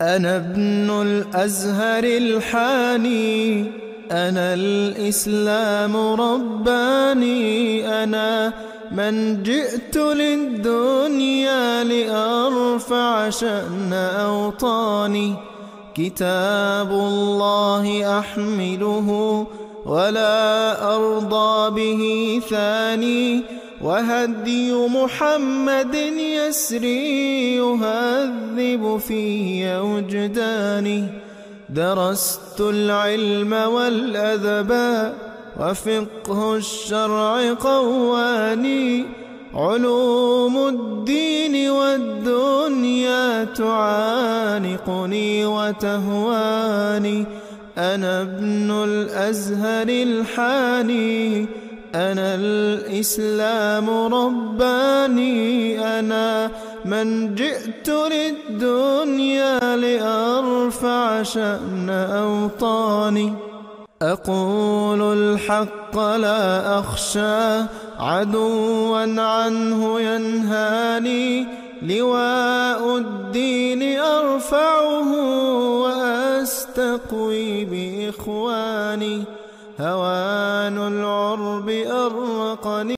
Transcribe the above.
أنا ابن الأزهر الحاني، أنا الإسلام رباني، أنا من جئت للدنيا لأرفع شأن أوطاني. كتاب الله أحمله ولا أرضى به ثاني، وهدي محمد يسري يهذب في وجداني. درست العلم والأدب وفقه الشرع قواني، علوم الدين والدنيا تعانقني وتهواني. أنا ابن الأزهر الحاني، أنا الإسلام رباني، أنا من جئت للدنيا لأرفع شأن أوطاني. أقول الحق لا أخشى عدوا عنه ينهاني، لواء الدين أرفعه وأستقوي بإخواني. هوان العرب أرقني